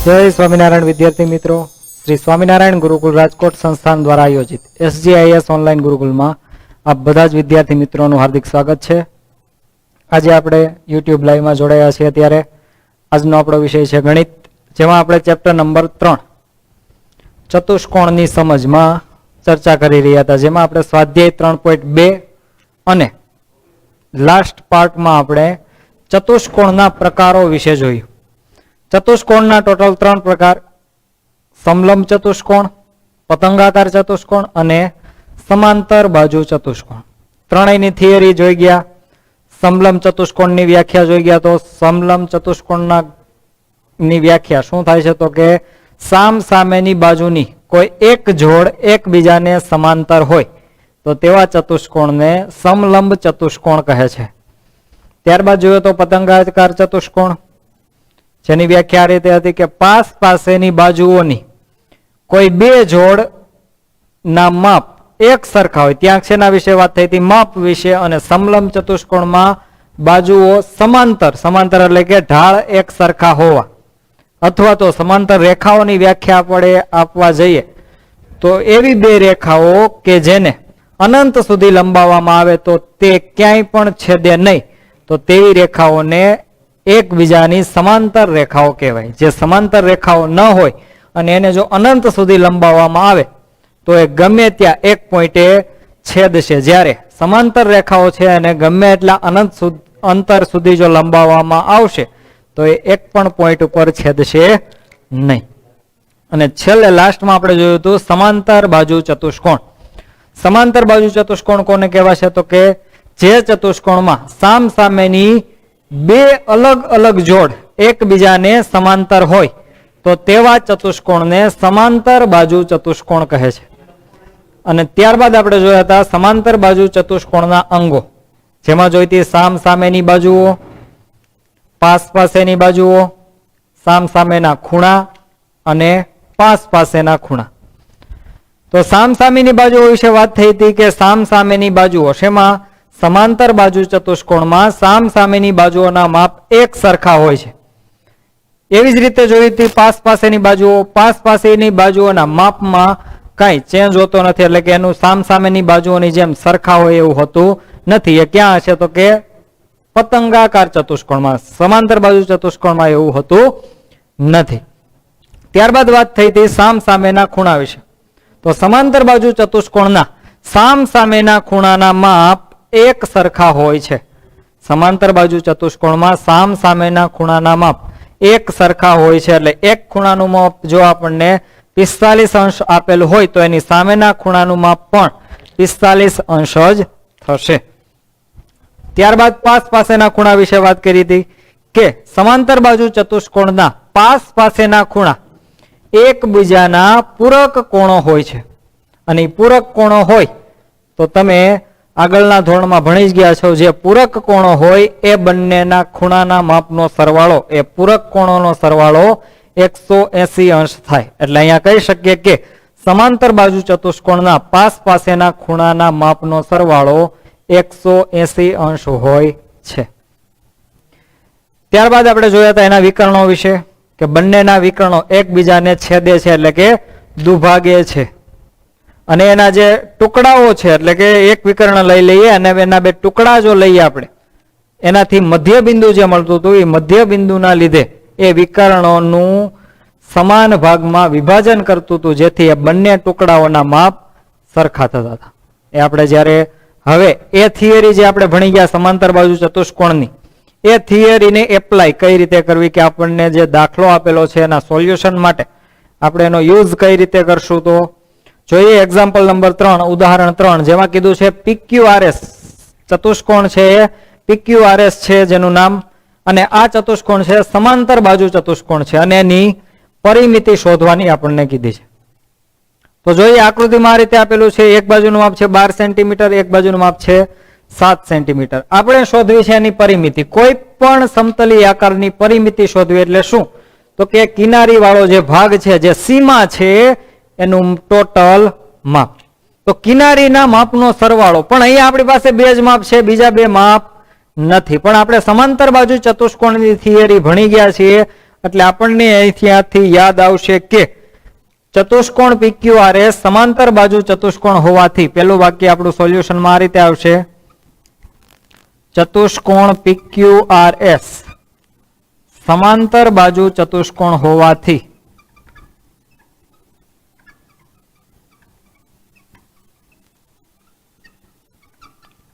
जय स्वामीनारायण विद्यार्थी मित्रों, श्री स्वामीनारायण गुरुकुल राजकोट संस्थान द्वारा आयोजित SGIS ऑनलाइन गुरुकुल में आप बधा ज विद्यार्थी मित्रों हार्दिक स्वागत है। आज आपणे यूट्यूब लाइव में जोड़ाया छे। त्यारे आजनो आपणो विषय है गणित, जेमां आपणे चेप्टर नंबर 3 चतुष्कोणनी समज में चर्चा करी रह्या हता, जेमां आपणे स्वाध्याय 3.2 अने लास्ट पार्ट में आपणे चतुष्कोणना प्रकारो विषे जोयुं। चतुष्कोणना टोटल 3 प्रकार, समलंब चतुष्कोण, पतंगाकार चतुष्कोण अने समांतर बाजू चतुष्कोण। त्रणेयनी थियरी जोई गया। समलंब चतुष्कोणनी व्याख्या जोई गया। तो समलंब चतुष्कोणना नी व्याख्या शुं थाय छे तो के साम सामेनी बाजूनी कोई एक जोड़ एकबीजाने समांतर होय तो तेवा चतुष्कोणने समलंब चतुष्कोण कहे छे। त्यारबाद जोयो तो पतंगाकार चतुष्कोण, जेनी व्याख्या आ रीते हती के पास पासेनी बाजुओनी कोई बे जोड़ ना माप एक सरखा होय। त्यां शेना विषे वात थई हती? माप विषे। अने समलंब चतुष्कोणमां बाजुओ समांतर, समांतर एटले के ढाळ एक सरखा होवा, अथवा तो समांतर रेखाओनी व्याख्या आपणे आपवा जईए तो एवी बे रेखाओ के जेने अनंत सुधी लंबाववामां आवे तो ते क्यांय पण छेदे नहीं, तो तेवी रेखाओने एकबीजानी समांतर रेखाओ कहेवाय। जे समांतर रेखाओ न होय अने एने जो अनंत सुधी लंबाववामां आवे तो ए गमे त्या एक पॉइंटे छेदशे। ज्यारे समांतर रेखाओ छे अने गमे एटला अनंत अंतर सुधी जो लंबाववामां आवशे तो ए एक पण पॉइंट उपर छेदशे नहीं। अने छेल्ले लास्ट में आपणे जोयुं हतुं समांतर बाजू चतुष्कोण। समांतर बाजू चतुष्कोण कोने कहेवाय तो के जे चतुष्कोणमां साम सामेनी बे अलग अलग जोड़ एकबीजाने समांतर होय तो तेवा चतुष्कोणने समांतर बाजू चतुष्कोण कहे छे। अने त्यारबाद आपणे जोया हता समांतर बाजू चतुष्कोणना अंगो, जेमां जोईती साम सामेनी बाजुओ, पास पासेनी बाजुओ, साम सामेना खूणा अने पास पासेना खूणा। तो साम सामेनी बाजुओ विषे वात थई हती के साम सामेनी बाजुओ शेमां समांतर बाजू चतुष्कोणमां साम सामेनी बाजुओना माप एक सरखा होय छे। एवी ज रीते जोई हती पास पासेनी बाजुओ, पास पासेनी बाजुओना मापमां काई चेन्ज होतो नथी, એટલે કે એનું સામ સામેની બાજુઓની જેમ સરખા હોય એવું હોતું નથી। એ ક્યાં હશે તો કે પતંગાકાર ચતુષ્કોણમાં, સમાંતર બાજુ ચતુષ્કોણમાં એવું હોતું નથી। ત્યારબાદ વાત થઈ હતી સામ સામેના ખૂણા વિશે। તો સમાંતર બાજુ ચતુષ્કોણના સામ સામેના ખૂણાના માપ एक सरखा होय छे। समांतर बाजू चतुष्कोणमां साम सामेना खूणाना माप एक सरखा होय छे। એટલે એક ખૂણાનું માપ જો આપણને 45 અંશ આપેલ હોય તો એની સામેના ખૂણાનું માપ પણ 45 અંશ જ થશે। ત્યારબાદ પાસ પાસેના ખૂણા વિશે વાત કરી હતી કે સમાંતર બાજુ ચતુષ્કોણના પાસ પાસેના ખૂણા એકબીજાના પૂરક કોણો હોય છે। અને પૂરક કોણો હોય તો તમે આગળના ધોરણમાં ભણી જ ગયા છો, જે પૂરક કોણો હોય એ બંનેના ખૂણાના માપનો સરવાળો, એ પૂરક કોણોનો સરવાળો 180 અંશ થાય। એટલે અહીંયા કહી શકીએ કે સમાંતર બાજુ ચતુષ્કોણના પાસ પાસેના ખૂણાના માપનો સરવાળો 180 અંશ હોય છે। ત્યારબાદ આપણે જોયા હતા એના વિકર્ણો વિશે કે બંનેના વિકર્ણો એકબીજાને છેદે છે એટલે કે દુભાગે છે। અને એના જે ટુકડાઓ છે એટલે કે એક વિકર્ણ લઈ લઈએ અને એના બે ટુકડા જો લઈએ આપણે, એનાથી મધ્ય બિંદુ જે મળતું હતું એ મધ્ય બિંદુના લીધે એ વિકર્ણોનું સમાન ભાગમાં વિભાજન કરતું હતું, જેથી એ બંને ટુકડાઓના માપ સરખા થતા હતા। એ આપણે જ્યારે હવે એ થિયરી જે આપણે ભણી ગયા સમાંતર બાજુ ચતુષ્કોણની, એ થિયરીને એપ્લાય કઈ રીતે કરવી કે આપણને જે દાખલો આપેલો છે એના સોલ્યુશન માટે આપણે એનો યુઝ કઈ રીતે કરશું તો જોઈએ। એક્ઝામ્પલ નંબર 3 ઉદાહરણ 3 જેમાં કીધું છે PQRS ચતુષ્કોણ છે એ PQRS છે જેનું નામ, અને આ ચતુષ્કોણ છે સમાંતર બાજુ ચતુષ્કોણ છે અને એની પરિમિતિ શોધવાની આપણને કીધી છે। તો જોઈએ આકૃતિમાં આ રીતે આપેલું છે, એક બાજુનું માપ છે 12 સેન્ટીમીટર, એક બાજુનું માપ છે 7 સેન્ટીમીટર। આપણે શોધવી છે એની પરિમિતિ। કોઈ પણ સમતલી આકારની પરિમિતિ શોધવી એટલે શું તો કે કિનારી વાળો જે ભાગ છે, જે સીમા છે એનું ટોટલ માપ। તો કિનારીના માપનો સરવાળો, પણ અહીંયા આપણી પાસે બે જ માપ છે, બીજા બે માપ નથી। પણ આપણે સમાંતર બાજુ ચતુષ્કોણની થિયરી ભણી ગયા છીએ એટલે આપણને અહીંથી યાદ આવશે કે ચતુષ્કોણ PQRS સમાંતર બાજુ ચતુષ્કોણ હોવાથી પેલું વાક્ય આપણું સોલ્યુશનમાં આ રીતે આવશે, ચતુષ્કોણ PQRS સમાંતર બાજુ ચતુષ્કોણ હોવાથી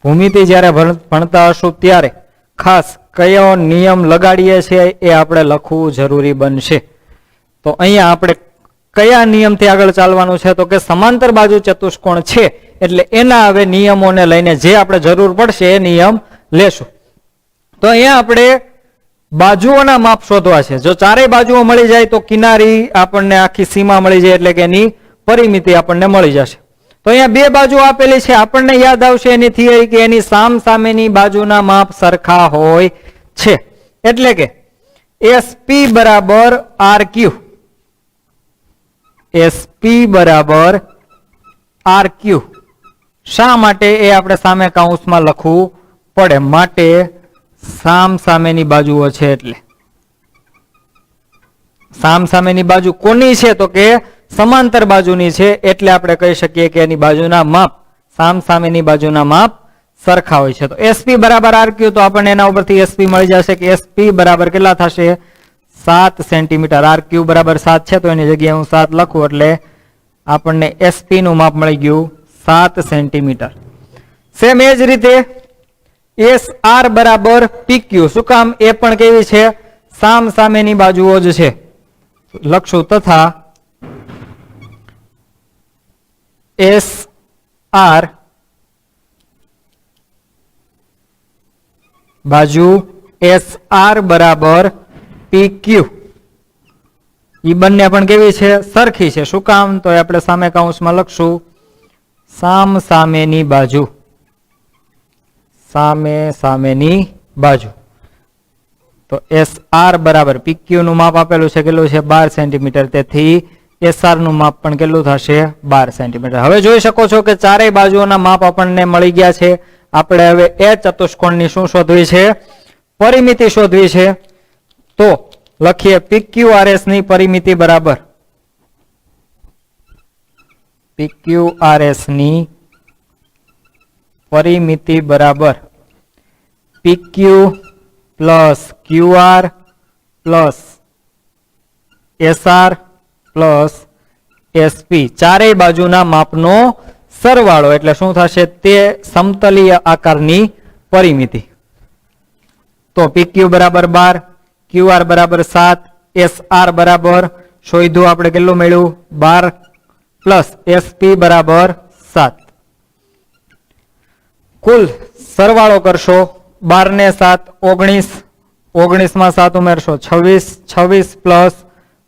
ભૂમિતિ જ્યારે ભણતા હશું ત્યારે ખાસ કયો નિયમ લગાડીએ છીએ એ આપણે લખવું જરૂરી બનશે. તો અહીંયા આપણે કયા નિયમથી આગળ ચાલવાનું છે? તો કે સમાંતર બાજુ ચતુષ્કોણ છે એટલે એના હવે નિયમોને લઈને જે આપણે જરૂર પડશે એ નિયમ લેશું. તો અહીંયા આપણે બાજુઓના માપ શોધવા છે. જો ચારેય બાજુઓ મળી જાય તો કિનારી આપણને આખી સીમા મળી જાય એટલે કે એની પરિમિતિ આપણને મળી જશે. તો અહીંયા બે બાજુ આપેલી છે, આપણને યાદ આવશે એની થિયરી કે એની સામસામેની બાજુના માપ સરખા હોય છે. એટલે કે SP બરાબર RQ, SP બરાબર RQ. શા માટે એ આપણે સામે કૌંસમાં લખવું પડે? માટે સામસામેની બાજુઓ છે એટલે સામસામેની બાજુ કોની છે? તો કે સમાંતર બાજુની છે એટલે આપણે કહી શકીએ કે એની બાજુના માપ સામસામેની બાજુના માપ સરખા હોય છે. તો SP બરાબર RQ, તો આપણને એના ઉપરથી SP મળી જશે કે SP બરાબર કેટલા થશે? 7 સેન્ટીમીટર. RQ બરાબર 7 છે તો એની જગ્યાએ હું 7 લખું એટલે આપણને SP નું માપ મળી ગયું 7 સેન્ટીમીટર. સેમ એ જ રીતે SR બરાબર PQ. શું કામ? એ પણ કેવી છે? સામસામેની બાજુઓ જ છે. લખશું તથા SR બાજુ SR બરાબર PQ. એ બંને પણ કેવી છે? સરખી છે. શું કામ? તો આપણે સામે કૌંસમાં લખશું સામસામેની બાજુ, સામેની બાજુ. તો SR બરાબર PQ નું માપ આપેલું છે કેટલું છે? 12 સેન્ટીમીટર. તેથી SR નું માપ પણ કેટલું થશે? 12 સેન્ટીમીટર. હવે જોઈ શકો છો કે ચારેય બાજુઓના માપ આપણને મળી ગયા છે. આપણે હવે એ ચતુષ્કોણની શું શોધવી છે? પરિમિતિ શોધવી છે. તો લખીએ PQRS ની પરિમિતિ બરાબર PQRS ની પરિમિતિ બરાબર PQ plus QR plus SR plus SP. ચારેય બાજુના માપનો સરવાળો એટલે શું થશે? તે સમતલીય આકારની પરિમિતિ. તો PQ બરાબર 12, QR બરાબર 7, SR બરાબર શોધ્યું આપણે કેટલું મળ્યું? 12 પ્લસ SP બરાબર 7. કુલ સરવાળો કરશો 12 ને 7 19, 19 માં 7 ઉમેરશો 26, 26 પ્લસ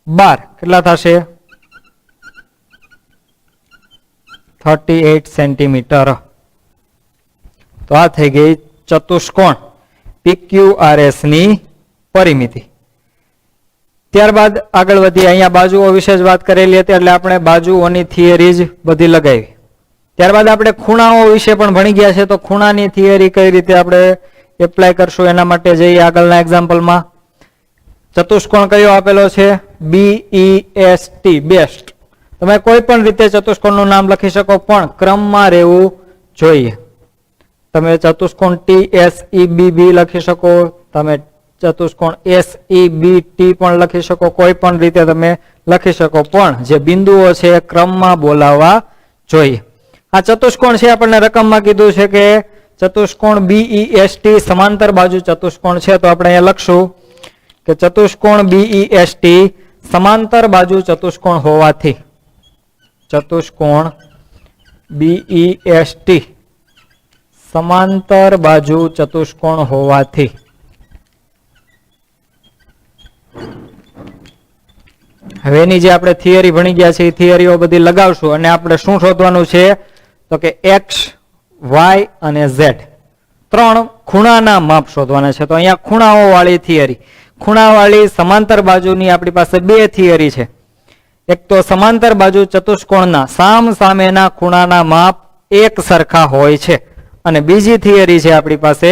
12 કેટલા થશે? 38 સેન્ટીમીટર. તો આ થઈ ગઈ ચતુષ્કોણ PQRS ની પરિમિતિ. ત્યારબાદ આગળ વધી, અહીંયા બાજુઓ વિશે જ વાત કરેલી હતી એટલે આપણે બાજુઓની થિયરી જ બધી લગાવી. ત્યારબાદ આપણે ખૂણાઓ વિશે પણ ભણી ગયા છે. તો ખૂણાની થિયરી કઈ રીતે આપણે એપ્લાય કરશું એના માટે જઈએ આગળના એક્ઝામ્પલમાં. ચતુષ્કોણ કયો આપેલો છે? BEST, best. તમે કોઈ પણ રીતે ચતુષ્કોણનું નામ લખી શકો પણ ક્રમમાં રહેવું જોઈએ. તમે ચતુષ્કોણ TSEBB લખી શકો, તમે ચતુષ્કોણ SEBT પણ લખી શકો, કોઈ પણ રીતે તમે લખી શકો પણ જે બિંદુઓ છે ક્રમમાં બોલાવવા જોઈએ. આ ચતુષ્કોણ છે આપણને રકમમાં કીધું છે કે ચતુષ્કોણ BEST સમાંતર બાજુ ચતુષ્કોણ છે. તો આપણે અહીંયા લખશું કે ચતુષ્કોણ BEST સમાંતર બાજુ ચતુષ્કોણ હોવાથી, ચતુષ્કોણ BEST સમાંતર બાજુ ચતુષ્કોણ હોવાથી હવે એની જે આપણે થિયરી ભણી ગયા છે એ થિયરીઓ બધી લગાવશું અને આપણે શું શોધવાનું છે? તો કે X, Y અને Z ત્રણ ખૂણાના માપ શોધવાના છે. તો અહીંયા ખૂણાઓ વાળી થિયરી, ખૂણાવાળી સમાંતર બાજુની આપણી પાસે બે થિયરી છે. એક તો સમાંતર બાજુ ચતુષ્કોણના સામસામેના ખૂણાના માપ એક સરખા હોય છે અને બીજી થિયરી છે આપણી પાસે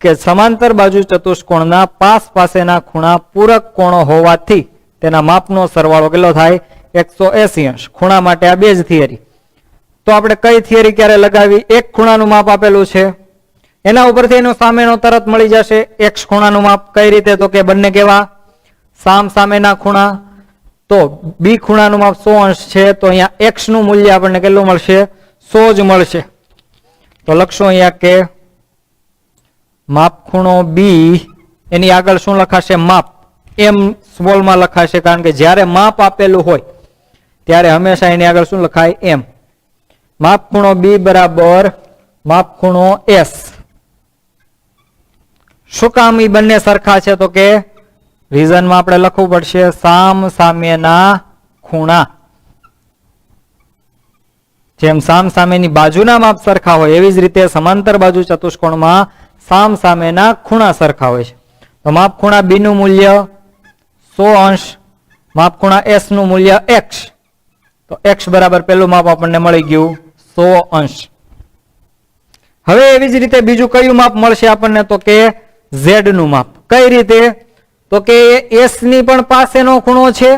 કે સમાંતર બાજુ ચતુષ્કોણના પાસ પાસેના ખૂણા પૂરક કોણો હોવાથી તેના માપનો સરવાળો કેટલો થાય 180 અંશ. ખૂણા માટે આ બે જ થિયરી. તો આપણે કઈ થિયરી ક્યારે લગાવી? એક ખૂણાનું માપ આપેલું છે એના ઉપરથી એનો સામેનો તરત મળી જશે. x ખૂણાનું માપ કઈ રીતે? તો કે બંને કેવા? સામ સામેના ખૂણા. તો b ખૂણાનું માપ 100 અંશ છે, તો અહીંયા x નું મૂલ્ય આપણને કેટલું મળશે? 100 જ મળશે. તો લખશો અહીંયા કે માપ ખૂણો b, એની આગળ શું લખાશે? માપ. એમ સ્મોલમાં લખાશે, કારણ કે જ્યારે માપ આપેલું હોય ત્યારે હંમેશા એની આગળ શું લખાય? એમ. માપ ખૂણો b બરાબર માપ ખૂણો s. શું કામ એ બંને સરખા છે? તો કે રીઝનમાં આપણે લખવું પડશે સામ સામેના ખૂણા. જેમ સામ સામેની બાજુના માપ સરખા હોય એવી જ રીતે સમાંતર બાજુ ચતુષ્કોણમાં સામ સામેના ખૂણા સરખા હોય છે. તો માપ ખૂણા b નું મૂલ્ય 100 અંશ, માપ ખૂણા s નું મૂલ્ય x. તો x બરાબર પેલું માપ આપણને મળી ગયું 100 અંશ. હવે એવી જ રીતે બીજું કયું માપ મળશે આપણને? તો કે z નું માપ. કઈ રીતે? તો કે s ની પણ પાસેનો ખૂણો છે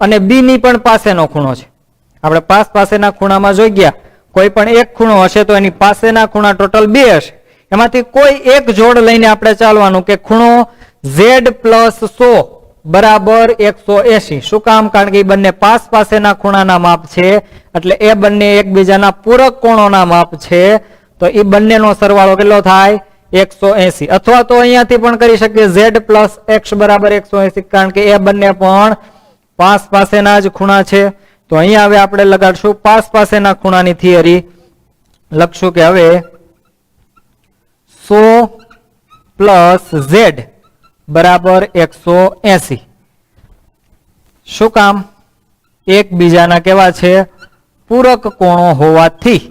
અને b ની પણ પાસેનો ખૂણો છે. આપણે પાસેના ખૂણામાં જોઈ ગયા, કોઈ પણ એક ખૂણો હશે તો એની પાસેના ખૂણા ટોટલ 2 હશે. એમાંથી કોઈ એક જોડ લઈને આપણે ચાલવાનું કે ખૂણો z પ્લસ 100 બરાબર 180. શું કામ? કારણ કે એ બંને પાસેના ખૂણાના માપ છે, એટલે એ બંને એકબીજાના પૂરક કોણોના માપ છે. તો એ બંનેનો સરવાળો કેટલો થાય? 180. અથવા તો અહીંયાથી પણ કરી શકીએ z પ્લસ x બરાબર 180, કારણ કે એ બંને પણ પાસેના જ ખૂણા છે. તો અહીંયા હવે આપણે લગાડશું પાસેના ખૂણાની થિયરી. લખશું કે હવે 100 પ્લસ z બરાબર 180. શું કામ? એકબીજાના કેવા છે? પૂરક કોણો હોવાથી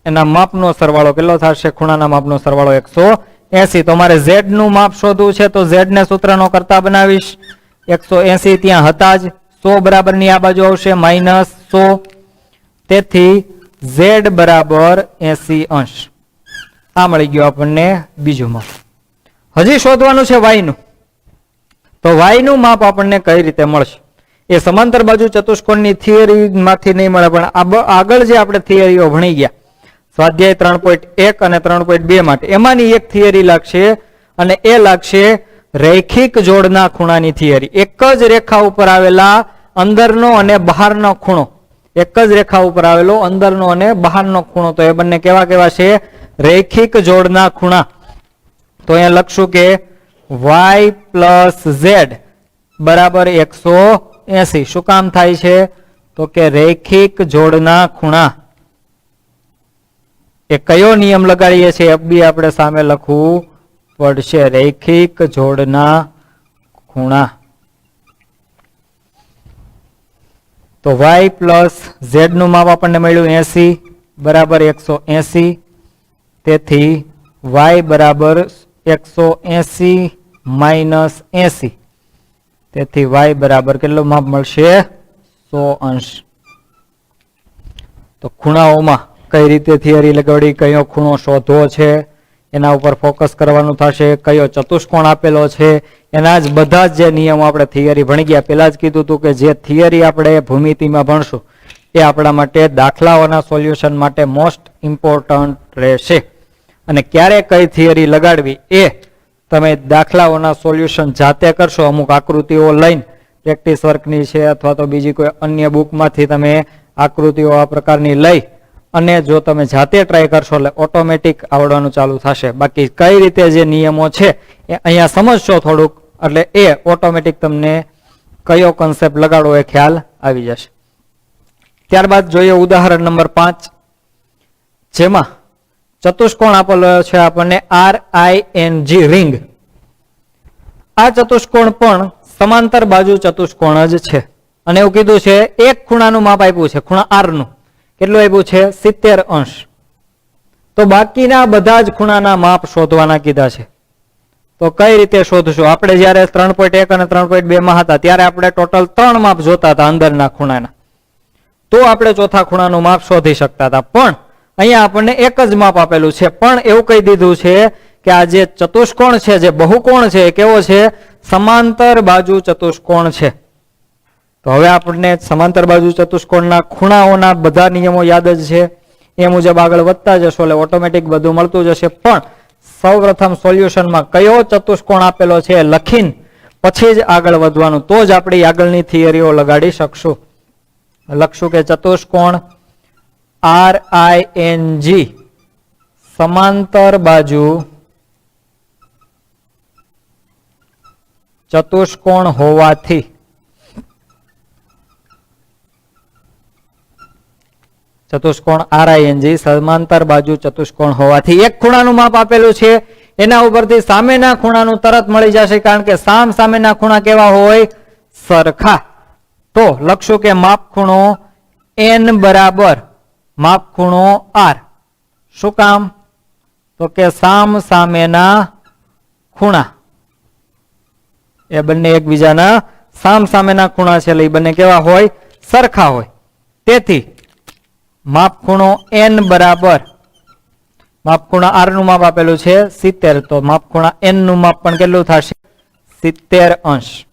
એના માપનો સરવાળો કેટલો થશે? ખૂણાના માપનો સરવાળો 180. તો મારે z નું માપ શોધવું છે, તો z ને સૂત્રનો કરતા બનાવીશ. 180 ત્યાં હતા જ, 100 બરાબર ની આ બાજુ આવશે -100. તેથી z બરાબર 80 અંશ. આ મળી ગયું આપણને બીજું માપ. હજી શોધવાનું છે y નું. તો y નું માપ આપણને કઈ રીતે મળશે? એ સમાંતર બાજુ ચતુષ્કોણની થિયરી માંથી નહીં મળે, પણ આગળ જે આપણે થિયરીઓ ભણી ગયા સ્વાધ્યાય 3.1 અને 3.2 માટે, એમાંની એક થિયરી લાગશે અને એ લાગશે રૈખિક જોડના ખૂણાની થિયરી. એક જ રેખા ઉપર આવેલા અંદરનો અને બહારનો ખૂણો, એક જ રેખા ઉપર આવેલો અંદરનો અને બહારનો ખૂણો, તો એ બંને કેવા કેવા છે? રૈખિક જોડના ખૂણા. તો અહીંયા લખશું કે y પ્લસ z બરાબર 180. શું કામ થાય છે? તો કે રૈખિક જોડના ખૂણા. એ કયો નિયમ લગાડીએ છીએ? FB આપણે સામે લખવું પડશે. રૈખિક જોડના ખૂણા. તો y પ્લસ z નું માપ આપણને મળ્યું 80 બરાબર 180. તેથી y બરાબર 180 માઇનસ 80. તેથી y બરાબર કેટલું માપ મળશે? 100 અંશ. તો ખૂણાઓમાં કઈ રીતે થિયરી લગાડી, કયો ખૂણો શોધવો છે એના ઉપર ફોકસ કરવાનું થશે. કયો ચતુષ્કોણ આપેલો છે એના જ બધા જ જે નિયમો આપણે થિયરી ભણી ગયા. પહેલા જ કીધું હતું કે જે થિયરી આપણે ભૂમિતિમાં ભણશું એ આપણા માટે દાખલાઓના સોલ્યુશન માટે મોસ્ટ ઇમ્પોર્ટન્ટ રહેશે. અને ક્યારે કઈ થિયરી લગાડવી એ તમે દાખલાઓના સોલ્યુશન જાતે કરશો. અમુક આકૃતિઓ લઈને પ્રેક્ટિસ વર્કની છે અથવા તો બીજી કોઈ અન્ય બુકમાંથી તમે આકૃતિઓ આ પ્રકારની લઈ અને જો તમે જાતે ટ્રાય કરશો એટલે ઓટોમેટિક આવડવાનું ચાલુ થશે. બાકી કઈ રીતે જે નિયમો છે એ અહીંયા સમજશો થોડુંક, એટલે એ ઓટોમેટિક તમને કયો કોન્સેપ્ટ લગાડવો એ ખ્યાલ આવી જશે. ત્યારબાદ જોઈએ ઉદાહરણ નંબર 5, જેમાં ચતુષ્કોણ આપેલો છે આપણને RING રિંગ. આ ચતુષ્કોણ પણ સમાંતર બાજુ ચતુષ્કોણ જ છે અને એવું કીધું છે એક ખૂણાનું માપ આપ્યું છે, ખૂણા R નું. કેટલું આપ્યું છે? 70 અંશ. તો બાકીના બધા જ ખૂણાના માપ શોધવાના કીધા છે. તો કઈ રીતે શોધશું? આપણે જયારે 3.1 અને 3.2 માં હતા ત્યારે આપણે ટોટલ 3 માપ જોતા હતા અંદરના ખૂણાના, તો આપણે ચોથા ખૂણાનું માપ શોધી શકતા હતા. પણ અહીંયા આપણને એક જ માપ આપેલું છે, પણ એવું કહી દીધું છે કે આ જે ચતુષ્કોણ છે, જે બહુકોણ છે, કેવો છે? સમાંતર બાજુ ચતુષ્કોણ છે. તો હવે આપણને સમાંતર બાજુ ચતુષ્કોણના ખૂણાઓના બધા નિયમો યાદ જ છે, એ મુજબ આગળ વધતા જશો એટલે ઓટોમેટિક બધું મળતું જશે. પણ સૌપ્રથમ સોલ્યુશનમાં કયો ચતુષ્કોણ આપેલો છે લખીને પછી જ આગળ વધવાનું, તો જ આપણી આગળની થિયરીઓ લગાડી શકશું. લખશું કે ચતુષ્કોણ RING સમાંતર બાજુ ચતુષ્કોણ હોવાથી ચતુષ્કોણ RING સમાંતર બાજુ ચતુષ્કોણ હોવાથી એક ખૂણાનું માપ આપેલું છે, એના ઉપરથી સામેના ખૂણાનું તરત મળી જશે, કારણ કે સામ સામેના ખૂણા કેવા હોય? સરખા. તો લખશું કે માપ ખૂણો N બરાબર માપ ખૂણો R. શું કામ? તો કે સામ સામેના ખૂણા એ બંને એકબીજાના સામ સામેના ખૂણા છે, એટલે એ બંને કેવા હોય? સરખા હોય. તેથી માપ ખૂણો N બરાબર માપ ખૂણા R નું માપ આપેલું છે 70, તો માપ ખૂણા N નું માપ પણ કેટલું થશે? 70 અંશ.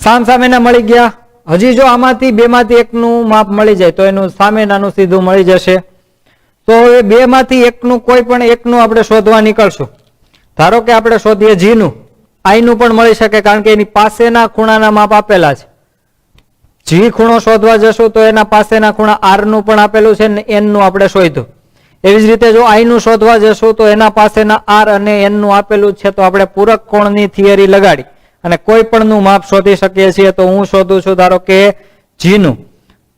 સામ સામેના મળી ગયા. હજી જો આમાંથી બે માંથી એકનું માપ મળી જાય તો એનું સામેનાનું સીધું મળી જશે. તો હવે બે માંથી એકનું કોઈ પણ એકનું આપણે શોધવા નીકળશું. ધારો કે આપણે શોધીએ G નું, I નું પણ મળી શકે, કારણ કે એની પાસેના ખૂણાના માપ આપેલા છે. G ખૂણો શોધવા જશું તો એના પાસેના ખૂણા R નું પણ આપેલું છે ને N નું આપણે શોધ્યું. એવી જ રીતે જો I નું શોધવા જશું તો એના પાસેના R અને N નું આપેલું છે, તો આપણે પૂરક કોણની થિયરી લગાડી અને કોઈ પણ નું માપ શોધી શકીએ છીએ. તો હું શોધું છું ધારો કે G નું,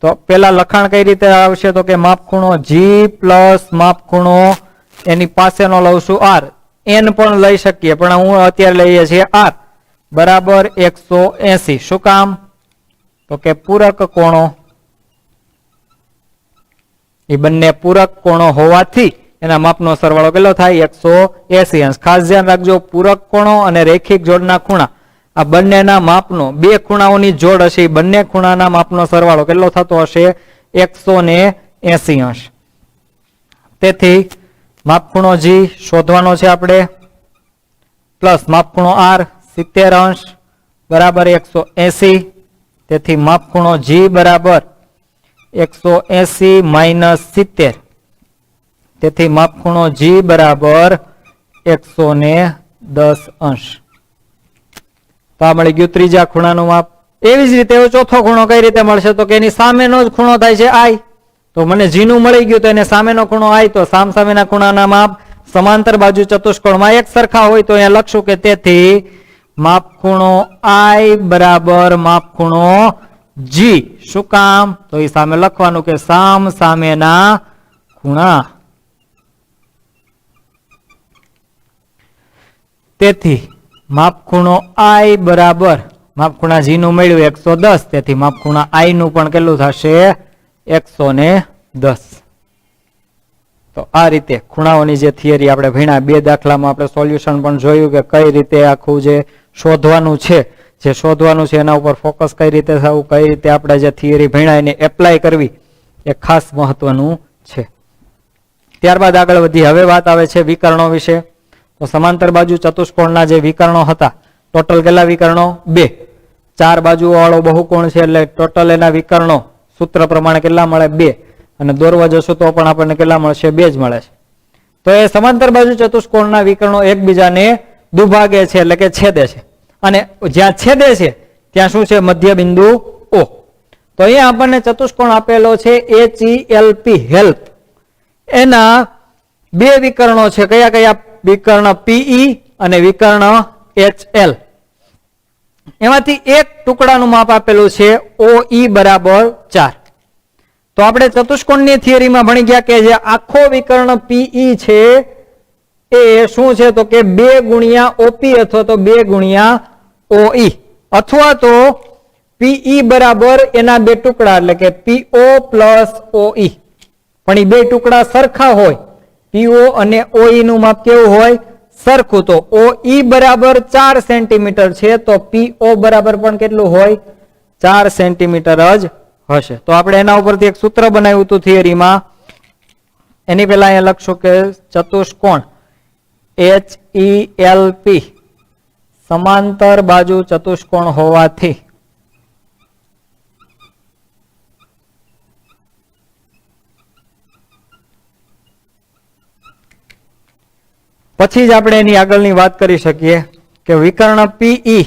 તો પેલા લખાણ કઈ રીતે આવશે? તો કે માપ ખૂણો G પ્લસ માપ ખૂણો એની પાસેનો લઉં છું R. N પણ લઈ શકીએ, પણ હું અત્યારે લઈએ છીએ R બરાબર 180. શું કામ? તો કે પૂરક કોણો, એ બંને પૂરક કોણો હોવાથી એના માપનો સરવાળો કેટલો થાય? 180 અંશ. ખાસ ધ્યાન રાખજો, પૂરક કોણો અને રેખિક જોડના ખૂણા આ બંનેના માપનો, બે ખૂણાઓની જોડ હશે, બંને ખૂણાના માપનો સરવાળો કેટલો થતો હશે? 180 અંશ. તેથી માપ ખૂણો G શોધવાનો છે આપણે, પ્લસ માપ ખૂણો R 70 અંશ બરાબર 180. તેથી માપ ખૂણો G બરાબર 180 માઇનસ 70. તેથી માપ ખૂણો G બરાબર 110 અંશ. તો આ મળી ગયું ત્રીજા ખૂણાનું માપ. એવી જ રીતે ચોથો ખૂણો કઈ રીતે મળશે? તો કે એની સામેનો જ ખૂણો થાય છે I. તો મને G નું મળી ગયું, તો એને સામેનો ખૂણો I. તો સામ સામેના ખૂણાના માપ સમાંતર બાજુ ચતુષ્કોણમાં એક સરખા હોય, તો અહીંયા લખશું કે તેથી માપ ખૂણો I બરાબર માપ ખૂણો G. શું કામ? તો એ સામે લખવાનું કે સામ સામેના ખૂણા. તેથી માપ ખૂણો I બરાબર માપ ખૂણા G નું મળ્યું 110. તેથી માપ ખૂણા I નું પણ કેટલું થશે? 110. તો આ રીતે ખૂણાઓની જે થિયરી આપણે ભણ્યા, બે દાખલામાં આપણે સોલ્યુશન પણ જોયું કે કઈ રીતે આખું જે શોધવાનું છે, એના ઉપર ફોકસ કઈ રીતે થવું, કઈ રીતે આપણે જે થિયરી ભણ્યા એને એપ્લાય કરવી, એ ખાસ મહત્વનું છે. ત્યારબાદ આગળ વધી. હવે વાત આવે છે વિકર્ણો વિશે. તો સમાંતર બાજુ ચતુષ્કોણના જે વિકર્ણો હતા, ટોટલ કેટલા વિકર્ણો? 2. 4 બાજુ વાળો બહુકોણ છે, એટલે ટોટલ એના વિકર્ણો સૂત્ર પ્રમાણે કેટલા મળે? 2. અને દોરવા જશું તો પણ આપણને કેટલા મળશે? 2 જ મળે છે. તો એ સમાંતર બાજુ ચતુષ્કોણના વિકર્ણો એકબીજાને દુભાગે છે, એટલે કે છેદે છે. અને જ્યાં છેદે છે ત્યાં શું છે? મધ્ય બિંદુ O. તો અહીંયા આપણને ચતુષ્કોણ આપેલો છે HELP, હેલ્પ. એના બે વિકર્ણો છે. કયા કયા? વિકર્ણ PE અને વિકર્ણ HL. એમાંથી એક ટુકડાનું માપ આપેલું છે OE બરાબર 4. તો આપણે ચતુષ્કોણની થિયરીમાં ભણી ગયા કે જે આખો વિકર્ણ PE છે એ શું છે? તો કે 2 ગુણ્યા OP અથવા તો 2 ગુણ્યા OE, અથવા તો PE બરાબર એના બે ટુકડા, એટલે કે PO પ્લસ OE. પણ એ બે ટુકડા સરખા હોય, PO અને OE નું માપ કેવું હોય? સરખું. તો OE બરાબર 4 સેન્ટીમીટર છે, તો PO બરાબર પણ કેટલું હોય? 4 સેન્ટીમીટર જ હશે. તો આપણે એના ઉપરથી એક સૂત્ર બનાવ્યું હતું થિયરીમાં, એની પહેલા અહીંયા લખશું કે ચતુષ્કોણ HELP સમાંતર બાજુ ચતુષ્કોણ હોવાથી પછી જ આપણે એની આગળની વાત કરી શકીએ કે વિકર્ણ PE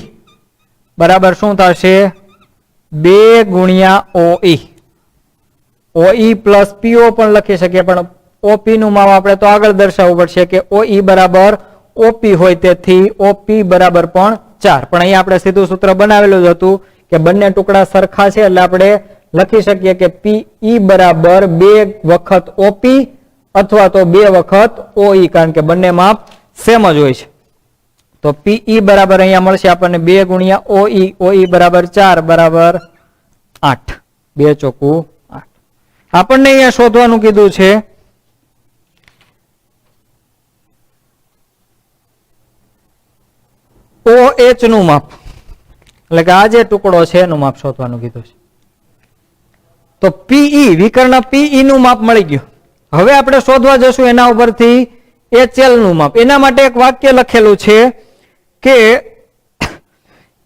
બરાબર શું થશે 2 ગુણ્યા OE. OE પ્લસ PO પણ લખી શકીએ, પણ OP નું માપ આપણે તો આગળ દર્શાવવું પડશે કે OE બરાબર OP હોય, તેથી OP બરાબર પણ 4. પણ અહીંયા આપણે સીધું સૂત્ર બનાવેલું જ હતું કે બંને ટુકડા સરખા છે એટલે આપણે લખી શકીએ કે PE બરાબર 2 વખત OP અથવા તો 2 વખત OE, કારણ કે બંને માપ સેમ જ હોય છે. તો PE બરાબર અહીંયા મળશે આપણને 2 ગુણ્યા OE. OE બરાબર 4 બરાબર 8. 2 ચોકું 8. આપણને અહીંયા શોધવાનું કીધું છે OH નું માપ, એટલે કે આ જે ટુકડો છે એનું માપ શોધવાનું કીધું છે. તો PE વિકર્ણ PE નું માપ મળી ગયું. હવે આપણે શોધવા જશું એના ઉપરથી HL નું માપ. એના માટે એક વાક્ય લખેલું છે કે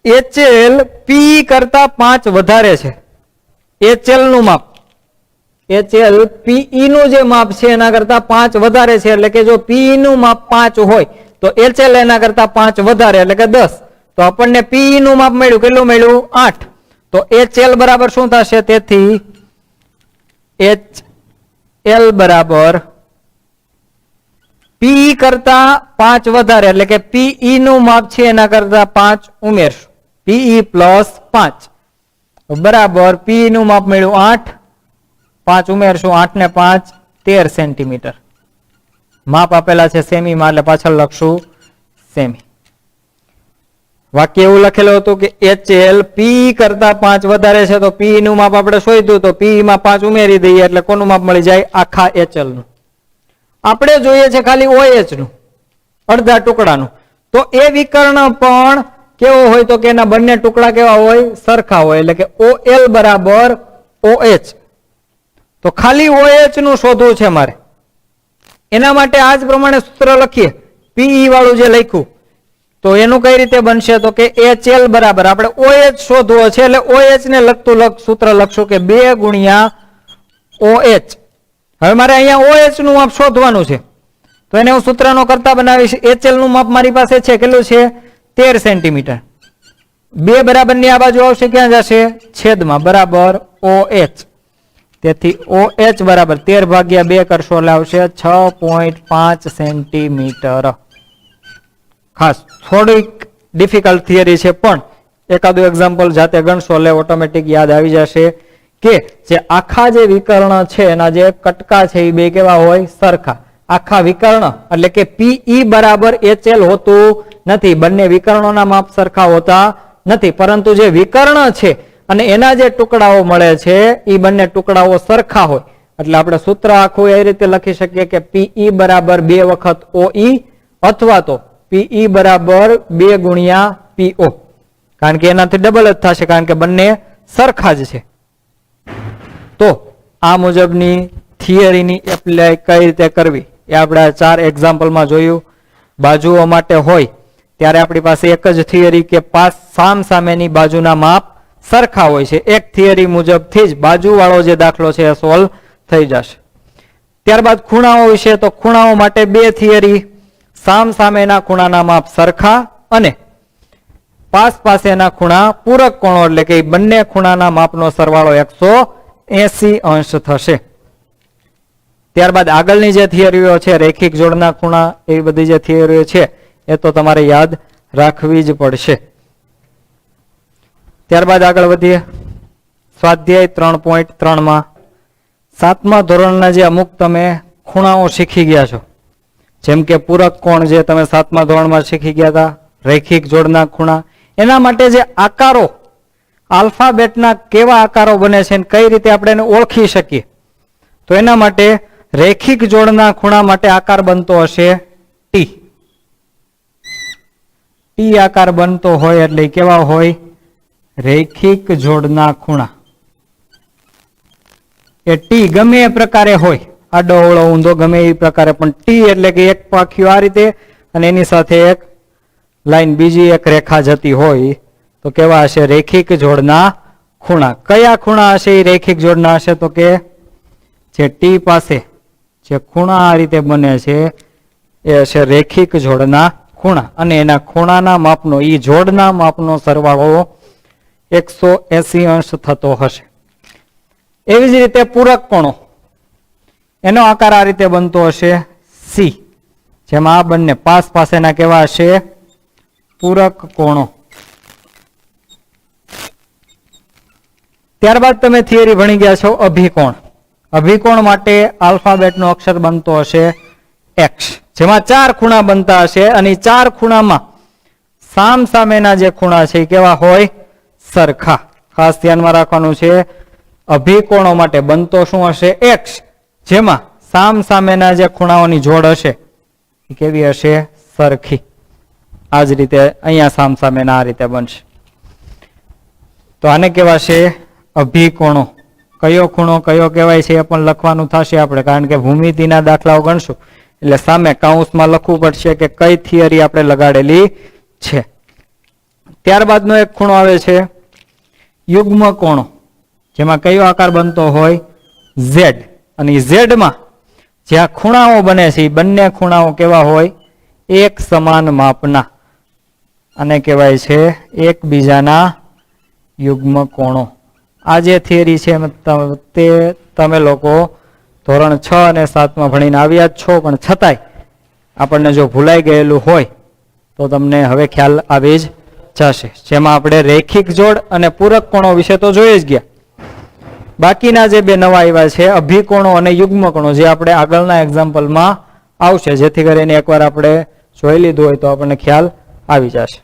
HL PE કરતા 5 વધારે છે. HL નું માપ, HL PE નું જે માપ છે એના કરતા 5 વધારે છે, એટલે કે જો PE નું માપ 5 હોય તો HL એના કરતા 5 વધારે એટલે કે 10. તો આપણને PE નું માપ મળ્યું, કેટલું મળ્યું? 8. તો HL બરાબર શું થશે? તેથી HL બરાબર PE કરતા 5 વધારે, એટલે કે PE નું માપ છે એના કરતા 5 ઉમેરશું. PE પ્લસ 5 બરાબર PE નું માપ મળ્યું 8. 5 ઉમેરશું, 8 ને 5 13 સેન્ટીમીટર. માપ આપેલા છે સેમીમાં એટલે પાછળ લખશું સેમી. વાક્ય એવું લખેલું હતું કે HL PE કરતા 5 વધારે છે, તો PE નું માપ આપણે શોધ્યું તો PE માં 5 ઉમેરી દઈએ એટલે કોનું માપ મળી જાય? આખા HL નું. આપણે જોઈએ છે ખાલી OH નું, અડધા ટુકડાનું. તો એ વિકર્ણ પણ કેવો હોય તો કે એના બંને ટુકડા કેવા હોય? સરખા હોય, એટલે કે OL બરાબર OH. તો ખાલી OH નું શોધવું છે મારે. એના માટે આ જ પ્રમાણે સૂત્ર લખીએ. PE વાળું જે લખ્યું તો એનું કઈ રીતે બનશે તો કે HL બરાબર આપણે OH શોધવો છે એટલે OH ને લગતું સૂત્ર લખશું કે 2 ગુણ્યા OH. હવે મારે અહીંયા OH નું માપ શોધવાનું છે તો એને હું સૂત્રનો કરતા બનાવીશ. HL નું માપ મારી પાસે છે, કેટલું છે? 13 સેન્ટીમીટર. 2 બરાબર ની આ બાજુ આવશે, ક્યાં જશે? છેદમાં, બરાબર OH. તેથી OH બરાબર 13 ભાગ્યા 2 કરશો એટલે આવશે 6.5 સેન્ટીમીટર. ખાસ થોડીક ડિફિકલ્ટ થિયરી છે, પણ એકાદું એક્ઝામ્પલ જાતે ગણશો એટલે ઓટોમેટિક યાદ આવી જશે કે જે આખા જે વિકર્ણ છે એના જે કટકા છે એ બે કેવા હોય? સરખા. આખા વિકર્ણ એટલે કે PE બરાબર HL હોતું નથી. બંને વિકર્ણોના માપ સરખા હોતા નથી, પરંતુ જે વિકર્ણ છે અને એના જે ટુકડાઓ મળે છે એ બંને ટુકડાઓ સરખા હોય. એટલે આપણે સૂત્ર આખું એ રીતે લખી શકીએ કે PE બરાબર 2 વખત OE અથવા તો PE બરાબર 2 ગુણ્યા PO, કારણ કે એનાથી ડબલ જ થશે, કારણ કે બંને સરખા જ છે. તો આ મુજબની થિયરીની એપ્લાય કઈ રીતે કરવી એ આપણે 4 એક્ઝામ્પલમાં જોયું. બાજુઓ માટે હોય ત્યારે આપણી પાસે એક જ થિયરી કે સામસામેની બાજુના માપ સરખા હોય છે. એક થિયરી મુજબથી જ બાજુવાળો જે દાખલો છે એ સોલ્વ થઈ જશે. ત્યારબાદ ખૂણાઓ વિશે, તો ખૂણાઓ માટે 2 થિયરી. સામસામેના ખૂણાના માપ સરખા અને પાસેના ખૂણા પૂરક કોણો, એટલે કે બંને ખૂણાના માપનો સરવાળો 180 અંશ થશે. ત્યારબાદ આગળની જે થિયરીઓ છે, રેખિક જોડના ખૂણા, એવી બધી જે થિયરીઓ છે એ તો તમારે યાદ રાખવી જ પડશે. ત્યારબાદ આગળ વધીએ સ્વાધ્યાય 3.3 માં 7મા ધોરણના જે અમુક તમે ખૂણાઓ શીખી ગયા છો, જેમ કે પૂરક કોણ જે તમે 7મા ધોરણમાં શીખી ગયા હતા, રેખિક જોડના ખૂણા, એના માટે જે આકારો આલ્ફાબેટના કેવા આકારો બને છે કઈ રીતે આપણે એને ઓળખી શકીએ, તો એના માટે રેખિક જોડના ખૂણા માટે આકાર બનતો હશે ટી. ટી આકાર બનતો હોય એટલે કેવા હોય? રેખિક જોડના ખૂણા. એ ટી ગમે એ પ્રકારે હોય, આડો અવળો ઊંધો ગમે એ પ્રકારે, પણ ટી એટલે કે એક પાખ્યું આ રીતે અને એની સાથે એક લાઈન બીજી એક રેખા જતી હોય તો કેવા હશે? રેખિક જોડના ખૂણા. કયા ખૂણા હશે એ રેખિક જોડના હશે? તો કે જે ટી પાસે જે ખૂણા આ રીતે બને છે એ હશે રેખિક જોડના ખૂણા, અને એના ખૂણાના માપનો ઈ જોડના માપનો સરવાળો 180 અંશ થતો હશે. એવી જ રીતે પૂરક કોણો, એનો આકાર આ રીતે બનતો હશે સી, જેમાં આ બંને પાસ પાસેના કેવા હશે? પૂરક કોણો. ત્યારબાદ તમે થિયરી ભણી ગયા છો અભિકોણ. અભિકોણ માટે આલ્ફાબેટનો અક્ષર બનતો હશે એક્સ, જેમાં 4 ખૂણા બનતા હશે અને 4 ખૂણામાં સામ સામેના જે ખૂણા છે એ કેવા હોય? સરખા. ખાસ ધ્યાનમાં રાખવાનું છે, અભિકોણો માટે બનતો શું હશે? એક્સ, જેમાં સામ સામેના જે ખૂણાઓની જોડ હશે એ કેવી હશે? સરખી. આ જ રીતે અહીંયા સામ સામેના આ રીતે બનશે. તો આને કહેવાશે અભિકોણો. કયો ખૂણો કયો કહેવાય છે એ પણ લખવાનું થશે આપણે, કારણ કે ભૂમિતિના દાખલાઓ ગણશું એટલે સામે કાઉન્સમાં લખવું પડશે કે કઈ થિયરી આપણે લગાડેલી છે. ત્યારબાદનો એક ખૂણો આવે છે યુગ્મ કોણો, જેમાં કયો આકાર બનતો હોય? ઝેડ. અને ઝેડમાં જ્યાં ખૂણાઓ બને છે એ બંને ખૂણાઓ કેવા હોય? એક સમાન માપના, અને કહેવાય છે એકબીજાના યુગ્મ કોણો. આ જે થિયરી છે તે તમે લોકો ધોરણ 6 અને 7માં ભણીને આવ્યા જ છો, પણ છતાંય આપણને જો ભૂલાઈ ગયેલું હોય તો તમને હવે ખ્યાલ આવી જ જશે. જેમાં આપણે રેખિક જોડ અને પૂરક કોણો વિશે તો જોઈ જ ગયા. બાકીના જે બે નવા આવ્યા છે અભિકોણો અને યુગ્મ કોણો, જે આપણે આગળના એક્ઝામ્પલમાં આવશે, જેથી કરીને એકવાર આપણે જોઈ લીધું હોય તો આપણને ખ્યાલ આવી જશે.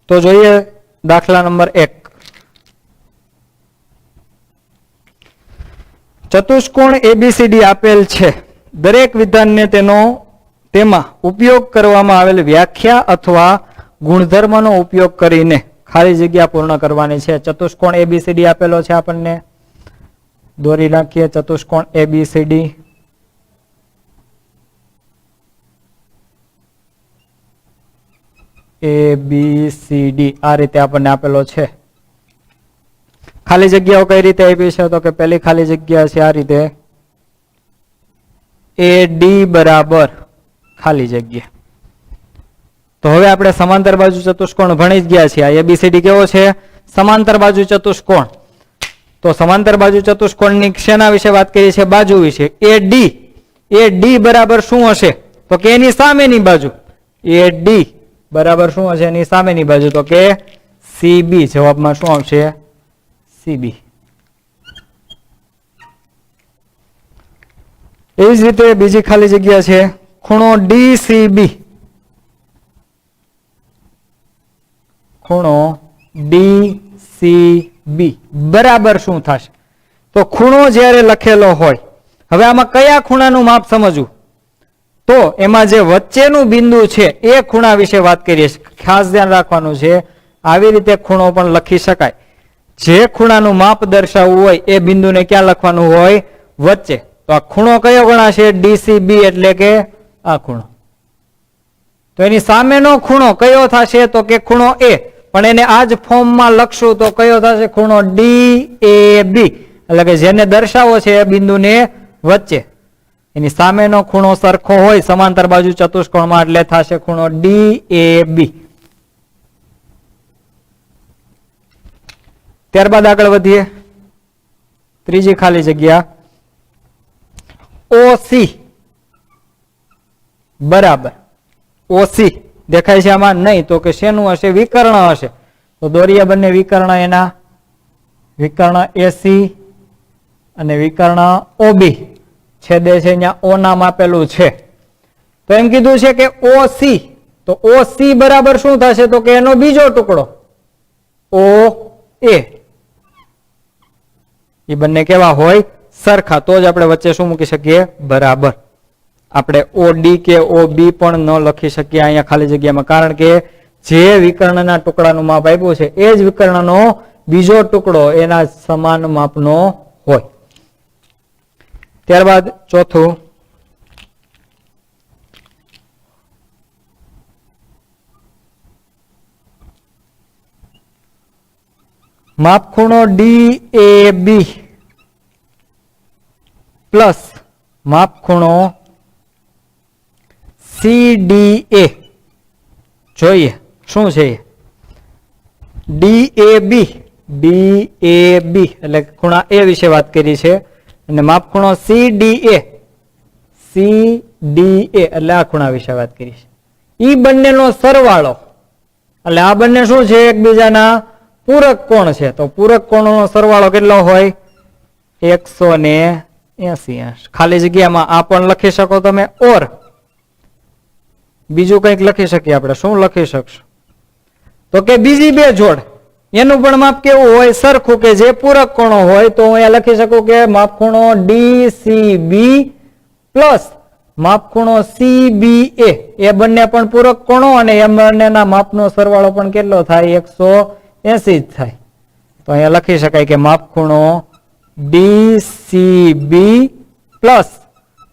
તો જોઈએ દાખલા નંબર 1. ચતુષ્કોણ એબીસીડી આપેલ છે. દરેક વિધાનને તેમાં ઉપયોગ કરવામાં આવેલ વ્યાખ્યા અથવા ગુણધર્મનો ઉપયોગ કરીને ખાલી જગ્યા પૂર્ણ કરવાની છે. ચતુષ્કોણ એબીસીડી આપેલો છે, આપણને દોરી નાખીએ. ચતુષ્કોણ એબીસીડી એબીસીડી આ રીતે આપણને આપેલો છે. ખાલી જગ્યાઓ કઈ રીતે આપી છે? તો કે પહેલી ખાલી જગ્યા છે આ રીતે, એ ડી બરાબર ખાલી જગ્યા. તો હવે આપણે સમાંતર બાજુ ચતુષ્કોણ ભણી જ ગયા છીએ. આ એબીસીડી કેવો છે? સમાંતર બાજુ ચતુષ્કોણ. તો સમાંતર બાજુ ચતુષ્કોણની શેના વિશે વાત કરી છે? બાજુ વિશે. એ ડી બરાબર શું હશે? તો કે એની સામેની બાજુ. એ ડી બરાબર શું હશે? એની સામેની બાજુ. તો કે સીબી. જવાબમાં શું આવશે? સીબી. એવી જ રીતે બીજી ખાલી જગ્યા છે ખૂણો ડીસીબી. ખૂણો ડીસીબી બરાબર શું થશે? તો ખૂણો જ્યારે લખેલો હોય, હવે આમાં કયા ખૂણાનું માપ સમજવું? તો એમાં જે વચ્ચેનું બિંદુ છે એ ખૂણા વિશે વાત કરીએ. ખાસ ધ્યાન રાખવાનું છે, આવી રીતે ખૂણો પણ લખી શકાય. જે ખૂણાનું માપ દર્શાવવું હોય એ બિંદુને ક્યાં લખવાનું હોય? વચ્ચે. તો આ ખૂણો કયો ગણાશે? ડીસીબી, એટલે કે આ ખૂણો. તો એની સામેનો ખૂણો કયો થશે? તો કે ખૂણો એ, પણ એને આ જ ફોર્મમાં લખશું તો કયો થશે? ખૂણો ડીએબી, એટલે કે જેને દર્શાવો છે એ બિંદુને વચ્ચે. એની સામેનો ખૂણો સરખો હોય સમાંતર બાજુ ચતુષ્કોણમાં, એટલે થશે ખૂણો ડીએબી. ત્યારબાદ આગળ વધીએ. ત્રીજી ખાલી જગ્યા ઓસી બરાબર. ઓસી દેખાય છે આમાં? નહીં. તો કે શેનું હશે? વિકર્ણ હશે. તો દોરીએ બંને વિકર્ણ, એના વિકર્ણ એસી અને વિકર્ણ ઓબી. છેદે છે અહીંયા ઓ નામ આપેલું છે. તો એમ કીધું છે કે ઓસી. તો ઓસી બરાબર શું થશે? તો કે એનો બીજો ટુકડો ઓ એ. એ બંને કેવા હોય? સરખા. તો જ આપણે વચ્ચે શું મૂકી શકીએ? બરાબર. આપણે ઓડી કે ઓબી પણ ન લખી શકીએ અહીંયા ખાલી જગ્યામાં, કારણ કે જે વિકર્ણના ટુકડાનું માપ આપ્યું છે એ જ વિકર્ણનો બીજો ટુકડો એના સમાન માપનો હોય. ત્યારબાદ ચોથું, માપખૂણો DAB પ્લસ માપખૂણો CDA. જોઈએ શું છે DAB એટલે ખૂણા A વિશે વાત કરી છે, અને માપખૂણો CDA એટલે આ ખૂણા વિશે વાત કરી છે. ઈ બંનેનો સરવાળો એટલે આ બંને શું છે, એકબીજાના પૂરક કોણ છે. તો પૂરક કોણનો સરવાળો કેટલો હોય? 180. ખાલી જગ્યામાં આ પણ લખી શકો તમે, ઓર બીજું કંઈક લખી શકીએ આપણે. શું લખી શકશું? તો કે બીજી બે જોડ એનું પણ માપ કેવું હોય? સરખું, કે જે પૂરક કોણો હોય. તો અહીંયા લખી શકું કે માપખૂણો DCB પ્લસ માપખૂણો CBA એ બંને પણ પૂરક કોણો, અને એ બંનેના માપનો સરવાળો પણ કેટલો થાય? 180 જ થાય. તો અહીંયા લખી શકાય કે માપખૂણો DCB પ્લસ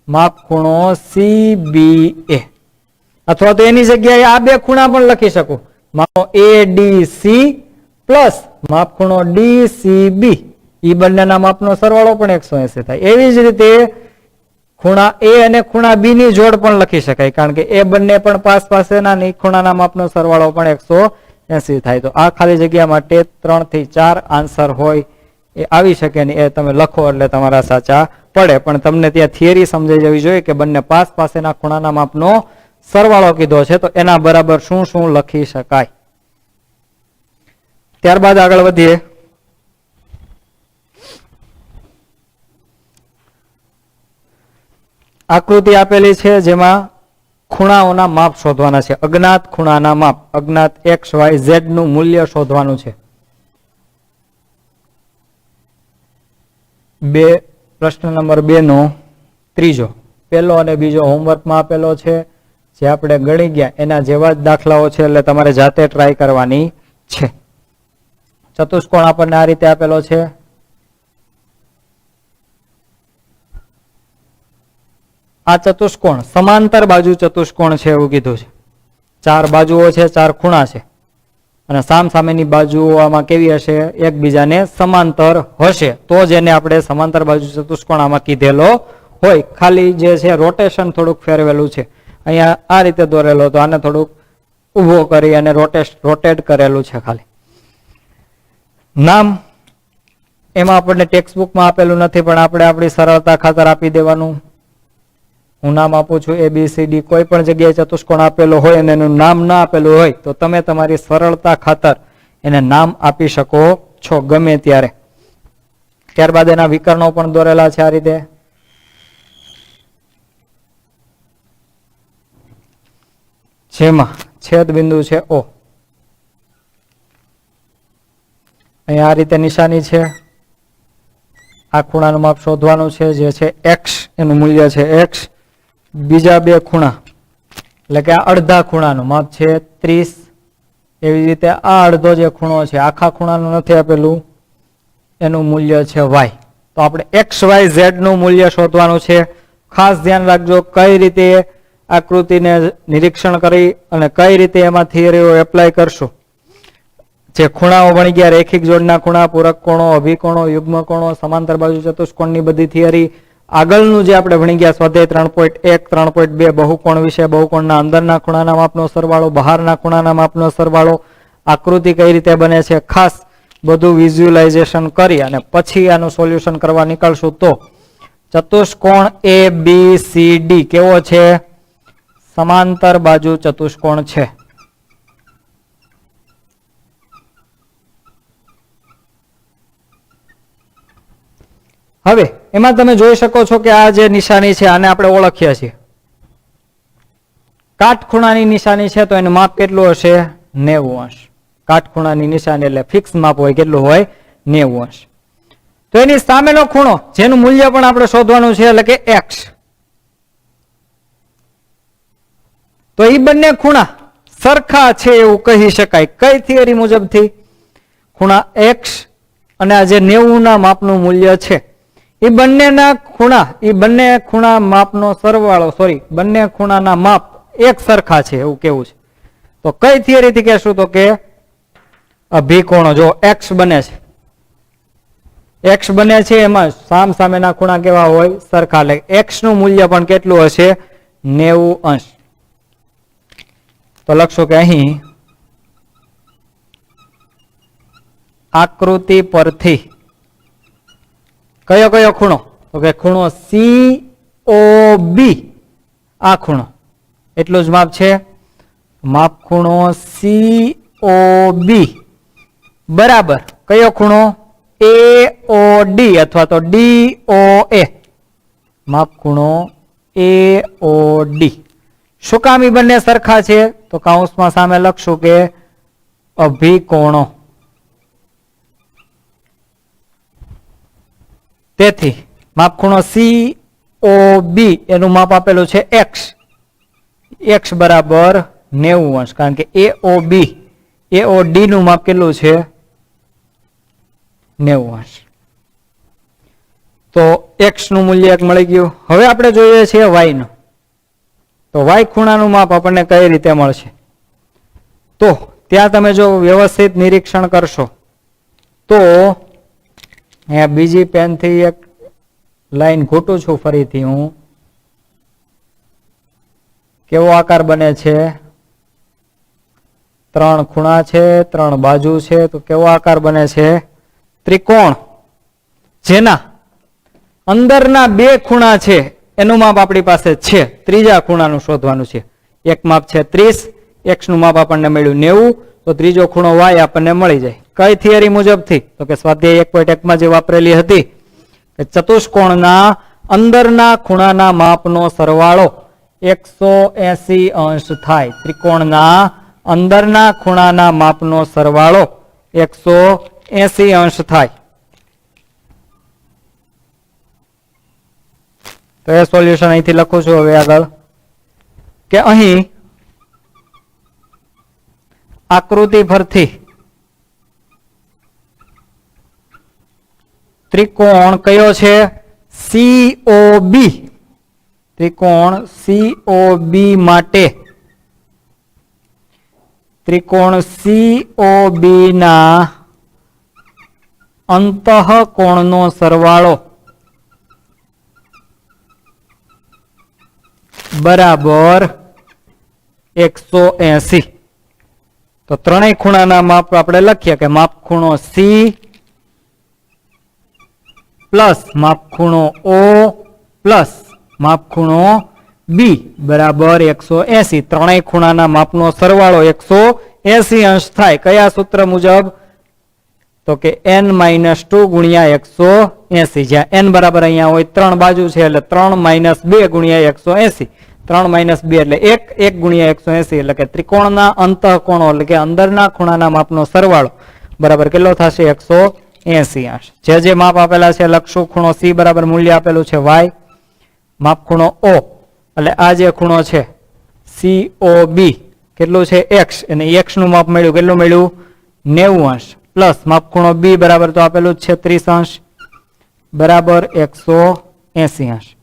માપખૂણો CBA, અથવા તો એની જગ્યાએ આ બે ખૂણા પણ લખી શકું, ADC પ્લસ માપખૂણો DCB. ઈ બંનેના માપનો સરવાળો પણ 180 થાય. એવી જ રીતે ખૂણા A અને ખૂણા B ની જોડ પણ લખી શકાય, કારણ કે એ બંને પણ પાસેના ને ખૂણાના માપનો સરવાળો પણ 180 થાય. તો આ ખાલી જગ્યા માટે 3 થી 4 આન્સર હોય એ આવી શકે ને એ તમે લખો એટલે તમારા સાચા પડે. પણ તમને ત્યાં થિયરી સમજાઈ જવી જોઈએ કે બંને પાસેના ખૂણાના માપનો સરવાળો કીધો છે, તો એના બરાબર શું શું લખી શકાય. ત્યારબાદ આગળ વધીએ. આકૃતિ આપેલી છે જેમાં ખૂણાઓના માપ શોધવાના છે. અજ્ઞાત ખૂણાના માપ, અજ્ઞાત XYZ નું મૂલ્ય શોધવાનું છે. પ્રશ્ન નંબર 2 નો ત્રીજો, પહેલો અને બીજો હોમવર્કમાં આપેલો છે. જે આપણે ગણી ગયા એના જેવા જ દાખલાઓ છે, એટલે તમારે જાતે ટ્રાય કરવાની છે. ચતુષ્કોણ આપણને આ રીતે આપેલો છે. આ ચતુષ્કોણ સમાંતર બાજુ ચતુષ્કોણ છે એવું કીધું છે. 4 બાજુઓ છે, 4 ખૂણા છે, અને સામસામેની બાજુઓ આમાં કેવી હશે? એકબીજાને સમાંતર હશે, તો જ એને આપણે સમાંતર બાજુ ચતુષ્કોણ આમાં કીધેલો હોય. ખાલી જે છે રોટેશન થોડુંક ફેરવેલું છે. અહીંયા આ રીતે દોરેલો, તો આને થોડુંક ઊભો કરી અને રોટેટ કરેલું છે ખાલી. નામ એમાં આપણને ટેક્સ્ટ બુકમાં આપેલું નથી, પણ આપણે આપણી સરળતા ખાતર આપી દેવાનું. હું નામ આપું છું ABCD. કોઈ પણ જગ્યાએ ચતુષ્કોણ આપેલો હોય અને એનું નામ ના આપેલું હોય તો તમે તમારી સરળતા ખાતર એને નામ આપી શકો છો ગમે ત્યારે. ત્યારબાદ એના વિકર્ણો પણ દોરેલા છે આ રીતે. જેમાં છેદ બિંદુ છે O. અહીંયા આ રીતે નિશાની છે. આ ખૂણાનું માપ શોધવાનું છે, જે છે X, એનું મૂલ્ય છે X. બીજા બે ખૂણા એટલે કે આ અડધા ખૂણાનું માપ છે 30. એવી રીતે આ અડધો જે ખૂણો છે, આખા ખૂણાનું નથી આપેલું, એનું મૂલ્ય છે Y. તો આપણે XYZ નું મૂલ્ય શોધવાનું છે. ખાસ ધ્યાન રાખજો કઈ રીતે આકૃતિને નિરીક્ષણ કરી અને કઈ રીતે એમાં થિયરીઓ એપ્લાય કરશું. જે ખૂણાઓ ભણી ગયા, રેખિક જોડના ખૂણા, પૂરક કોણો, અભિકોણો, યુગ્મ કોણો, સમાંતર બાજુ ચતુષ્કોણની બધી થિયરી, આગળનું જે આપણે ભણી ગયા સ્વાધ્યાય 3.1, 3.2 બહુકોણ વિશે, બહુકોણના અંદરના ખૂણાના માપનો સરવાળો, બહારના ખૂણાના માપનો સરવાળો, આકૃતિ કઈ રીતે બને છે, ખાસ બધું વિઝ્યુલાઇઝેશન કરી અને પછી આનું સોલ્યુશન કરવા નીકળશું. તો ચતુષ્કોણ ABCD કેવો છે? સમાંતર બાજુ ચતુષ્કોણ છે. હવે એમાં તમે જોઈ શકો છો કે આ જે નિશાની છે આને આપણે ઓળખીએ છીએ. કાટખૂણાની નિશાની છે, તો એનું માપ કેટલું હશે? 90 અંશ. કાટખૂણાની નિશાની એટલે ફિક્સ માપ હોય, કેટલું હોય? 90 અંશ. તો એની સામેનો ખૂણો જેનું મૂલ્ય પણ આપણે શોધવાનું છે, એટલે કે X. તો એ બંને ખૂણા સરખા છે એવું કહી શકાય. કઈ થિયરી મુજબથી? ખૂણા X અને આ જે 90 ના માપનું મૂલ્ય છે એ બંનેના ખૂણા, એ બંને ખૂણા માપનો સરવાળો, સોરી, બંને ખૂણાના માપ એક સરખા છે એવું કેવું છે. તો કઈ થિયરીથી કહેશું? તો કે અભિકોણો. જો એક્સ બને છે, એક્સ બને છે એમાં સામ સામેના ખૂણા કેવા હોય? સરખા. એટલે એક્સ નું મૂલ્ય પણ કેટલું હશે? 90°. તો લખશો કે અહીં આકૃતિ પરથી કયો કયો ખૂણો? તો કે ખૂણો COB, આ ખૂણો એટલું જ માપ છે. માપ ખૂણો COB બરાબર કયો ખૂણો? AOD અથવા તો DOA. માપ ખૂણો AOD. શું કામ ઈ બંને સરખા છે? તો કૌંસમાં સામે લખશું કે અભિકોણો. તેથી માપ ખૂણો COB એનું માપ આપેલું છે x. x બરાબર 90°. કારણ કે AOD નું માપ કેટલું છે? 90°. તો x નું મૂલ્ય એક મળી ગયું. હવે આપણે જોઈએ છીએ y નું. તો y ખૂણાનું માપ આપણને કઈ રીતે મળશે? તો ત્યાં તમે જો વ્યવસ્થિત નિરીક્ષણ કરશો તો અહીંયા બીજી પેનથી એક લાઈન ઘૂંટું છું ફરીથી હું. કેવો આકાર બને છે? ત્રણ ખૂણા છે, ત્રણ બાજુ છે, તો કેવો આકાર બને છે? ત્રિકોણ. જેના અંદરના બે ખૂણા છે એનું માપ આપણી પાસે છે. ત્રીજા ખૂણાનું શોધવાનું છે. એક માપ છે 30, x નું માપ આપણને મળ્યું 90, તો ત્રીજો ખૂણો y આપણને મળી જાય. કઈ થિયરી મુજબથી? તો કે સ્વાધ્યાય 1.1 માં જે વાપરેલી હતી કે ચતુષ્કોણના અંદરના ખૂણાના માપનો સરવાળો 180° થાય. ત્રિકોણના અંદરના ખૂણાના માપનો સરવાળો 180° થાય. તો એ સોલ્યુશન અહીંથી લખું છું હવે આગળ કે અહીં આકૃતિ પરથી ત્રિકોણ કયો છે? COB. ત્રિકોણ COB માટે ત્રિકોણ COB ના અંતઃકોણનો સરવાળો બરાબર 180. તો ત્રણેય ખૂણાના માપ આપણે લખીએ કે માપ ખૂણો C પ્લસ માપ ખૂણો O પ્લસ માપ ખૂણો B બરાબર 180. ત્રણેય ખૂણાના માપનો સરવાળો 180° થાય. કયા સૂત્ર મુજબ? તો કે n-2 ગુણ્યા 180. જ્યાં n બરાબર અહીંયા હોય 3 બાજુ છે એટલે 3 - 2 ગુણ્યા 180. 3 - 2 એટલે 1 ગુણ્યા 180 એટલે કે ત્રિકોણના અંતઃકોણો એટલે કે અંદરના ખૂણાના માપનો સરવાળો બરાબર કેટલો થશે? 180°. જે માપ આપેલા છે લખશું. ખૂણો C બરાબર મૂલ્ય આપેલું છે y. માપ ખૂણો O એટલે આ જે ખૂણો છે COB કેટલું છે? x. અને x નું માપ મળ્યું કેટલું મળ્યું? 90° પ્લસ માપ ખૂણો B બરાબર તો આપેલું જ છે 30° બરાબર 180°.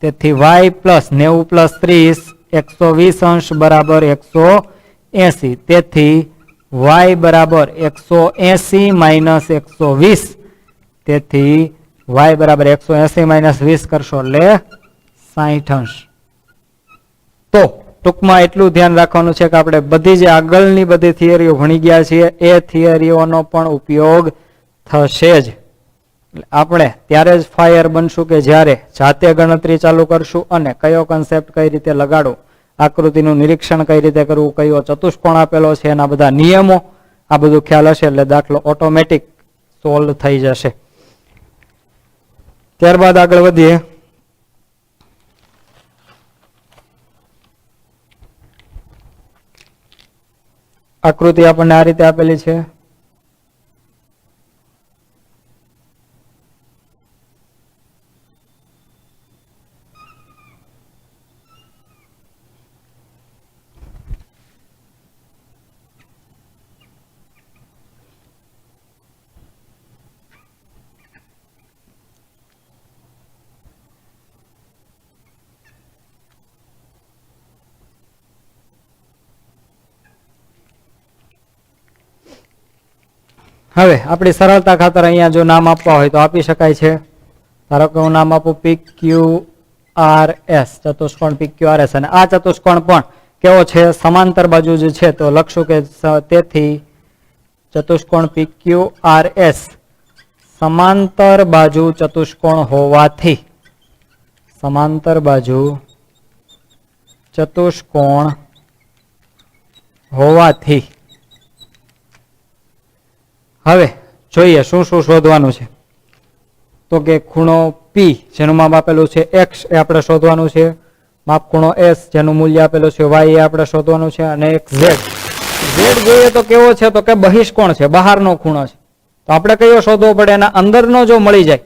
તેથી y પ્લસ 90 પ્લસ 30 120° બરાબર 180. તેથી y બરાબર 180 માઇનસ 120. તેથી y બરાબર 180 માઇનસ 20 કરશો એટલે 60°. તો ટૂંકમાં એટલું ધ્યાન રાખવાનું છે કે આપણે બધી જે આગળની બધી થિયરીઓ ભણી ગયા છીએ એ થિયરીઓનો પણ ઉપયોગ થશે જ. આપણે ત્યારે જ ફાયર બનશું કે જ્યારે જાતે ગણતરી ચાલુ કરશું અને કયો કન્સેપ્ટ કઈ રીતે લગાડો, આકૃતિનું નિરીક્ષણ કઈ રીતે કરવું, કયો ચતુષ્કોણ આપેલો છે, એના બધા નિયમો, આ બધું ખ્યાલ હશે એટલે દાખલો ઓટોમેટિક સોલ્વ થઈ જશે. ત્યારબાદ આગળ વધીએ. આકૃતિ આપણને આ રીતે આપેલી છે. હવે આપણી સરળતા ખાતર અહીંયા જો નામ આપવા હોય તો આપી શકાય છે. ધારો કે હું નામ આપું PQRS, ચતુષ્કોણ PQRS, અને આ ચતુષ્કોણ પણ કેવો છે? સમાંતર બાજુ જ છે. તો લખશું કે તેથી ચતુષ્કોણ PQRS સમાંતર બાજુ ચતુષ્કોણ હોવાથી, સમાંતર બાજુ ચતુષ્કોણ હોવાથી. હવે જોઈએ શું શું શોધવાનું છે. તો કે ખૂણો P જેનું માપ આપેલું છે X એ આપણે શોધવાનું છે, માપ ખૂણો S જેનું મૂલ્ય આપેલું છે Y એ આપણે શોધવાનું છે, અને એક Z. Z જોઈએ તો કેવો છે? તો કે બહિષ્કોણ છે, બહારનો ખૂણો છે. તો આપણે કયો શોધવો પડે? એના અંદરનો જો મળી જાય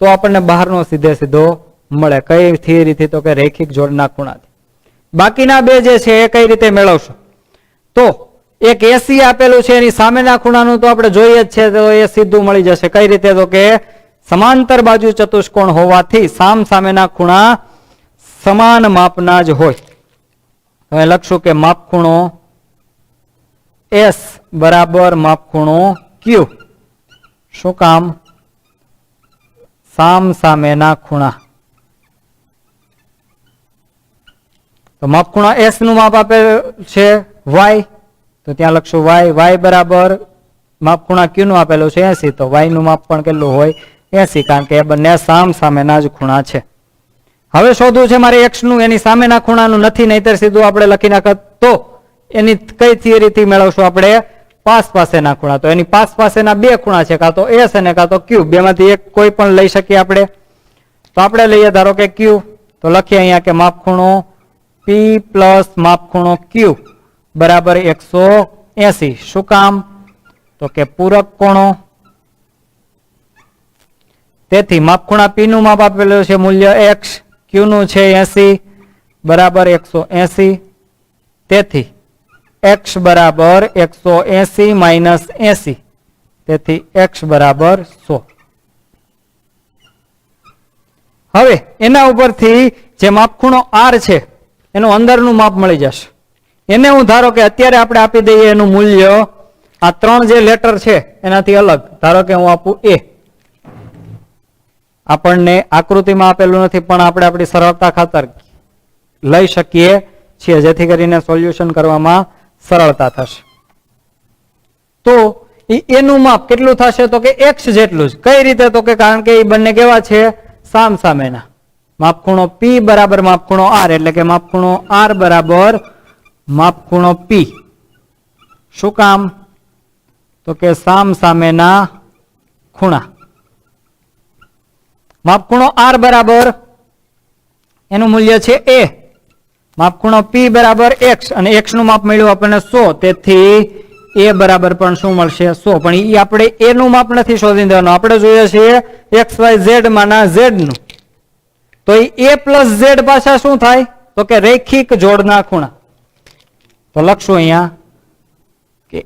તો આપણને બહારનો સીધે સીધો મળે. કઈ થિયરીથી? તો કે રેખિક જોડના ખૂણાથી. બાકીના બે જે છે એ કઈ રીતે મેળવશો? તો એક AC આપેલું છે, એની સામેના ખૂણાનું તો આપણે જોઈએ જ છે, તો એ સીધું મળી જશે. કઈ રીતે? તો કે સમાંતર બાજુ ચતુષ્કોણ હોવાથી સામ સામેના ખૂણા સમાન માપના જ હોય. હવે લખશું કે માપ ખૂણો S બરાબર માપ ખૂણો Q. શું કામ? સામ સામેના ખૂણા. તો માપ ખૂણા S નું માપ આપે છે Y, તો ત્યાં લખશું Y બરાબર માપ ખૂણા Q નું આપેલું છે 80, તો Y નું માપ પણ કેટલું હોય? 80, કારણ કે એ બંને સામ સામેના જ ખૂણા છે. હવે શોધવું છે મારે X નું, એની સામેના ખૂણાનું નથી, નહીતર સીધું આપણે લખી નાખત. તો એની કઈ થિયરીથી મેળવશું આપણે? પાસ પાસેના ખૂણા. તો એની પાસ પાસેના બે ખૂણા છે, કાં તો S અને કાં તો Q. બેમાંથી એક કોઈ પણ લઈ શકીએ આપણે. તો આપણે લઈએ ધારો કે Q. તો લખીએ અહીંયા કે માપ ખૂણો P પ્લસ માપ ખૂણો Q બરાબર 180. શું કામ? તો કે પૂરક કોણો. તેથી માપ ખૂણા P નું માપ આપેલું છે મૂલ્ય X, Q નું છે 80 બરાબર 180. તેથી X બરાબર 180 માઇનસ 80, તેથી X બરાબર 100. હવે એના ઉપરથી જે માપ ખૂણો R છે એનું અંદરનું માપ મળી જશે. એને હું ધારો કે અત્યારે આપણે આપી દઈએ એનું મૂલ્ય આ ત્રણ જે લેટર છે એનાથી અલગ. ધારો કે હું આપું A. આપણને આકૃતિમાં આપેલું નથી, પણ આપણે આપણી સરળતા ખાતર લઈ શકીએ છીએ, જેથી કરીને સોલ્યુશન કરવામાં સરળતા થશે. તો એનું માપ કેટલું થશે? તો કે X જેટલું જ. કઈ રીતે? તો કે કારણ કે એ બંને કેવા છે? સામ સામેના. માપ ખૂણો P બરાબર માપ ખૂણો R, એટલે કે માપ ખૂણો R બરાબર માપ ખૂણો P. શું કામ? તો કે સામ સામેના ખૂણા. માપ ખૂણો R બરાબર એનું મૂલ્ય છે A, માપ ખૂણો P બરાબર X, અને X નું માપ મળ્યું આપણને 100, તેથી A બરાબર પણ શું મળશે? 100. પણ એ આપણે A નું માપ નથી શોધી દેવાનું, આપણે જોઈએ છીએ XYZ માના Z નું. તો એ A પ્લસ Z પાછા શું થાય? તો કે રૈખિક જોડના ખૂણા. તો લખશું અહીંયા કે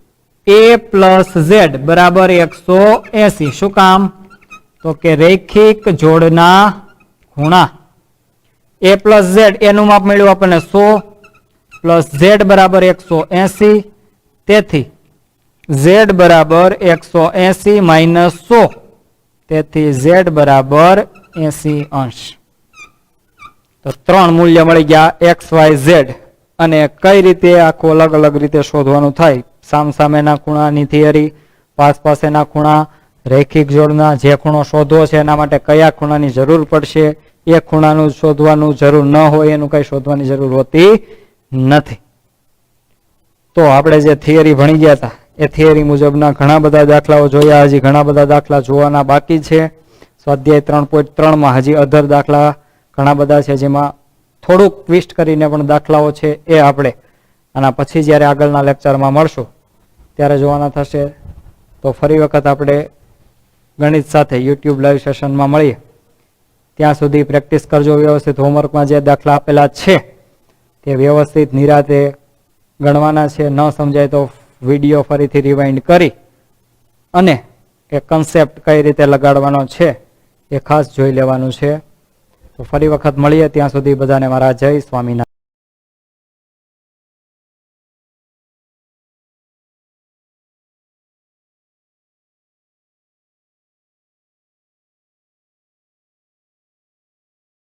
A પ્લસ Z બરાબર 180. શું કામ? તો કે રૈખિક જોડના ખૂણા. A પ્લસ Z એનું માપ મળ્યું આપણને 100 પ્લસ Z બરાબર 180, તેથી Z બરાબર 180 માઇનસ 100, તેથી Z બરાબર 80 અંશ. તો ત્રણ મૂલ્ય મળી ગયા XYZ. અને કઈ રીતે આખું અલગ અલગ રીતે શોધવાનું થાય? સામ સામેના ખૂણાની થિયરી, પાસ પાસેના ખૂણા, રૈખિક જોડના. જે ખૂણો શોધવો છે એના માટે કયા ખૂણાની જરૂર પડશે, એ ખૂણાનું શોધવાનું જરૂર ન હોય, એનું કઈ શોધવાની જરૂર હોતી નથી. તો આપણે જે થિયરી ભણી ગયા હતા એ થિયરી મુજબના ઘણા બધા દાખલાઓ જોયા. હજી ઘણા બધા દાખલા જોવાના બાકી છે. સ્વાધ્યાય 3.3 માં હજી અધર દાખલા ઘણા બધા છે, જેમાં થોડુંક ટ્વિસ્ટ કરીને પણ દાખલાઓ છે એ આપણે આના પછી જ્યારે આગળના લેક્ચરમાં મળશું ત્યારે જોવાના થશે. તો ફરી વખત આપણે ગણિત સાથે YouTube લાઈવ સેશનમાં મળીએ. ત્યાં સુધી પ્રેક્ટિસ કરજો વ્યવસ્થિત. હોમવર્કમાં જે દાખલા આપેલા છે તે વ્યવસ્થિત નિરાતે ગણવાના છે. ન સમજાય તો વિડીયો ફરીથી રિવાઇન્ડ કરી અને એ કન્સેપ્ટ કઈ રીતે લગાડવાનો છે એ ખાસ જોઈ લેવાનું છે. તો ફરી વખત મળીએ. ત્યાં સુધી બધાને મારા જય સ્વામિનારાયણ.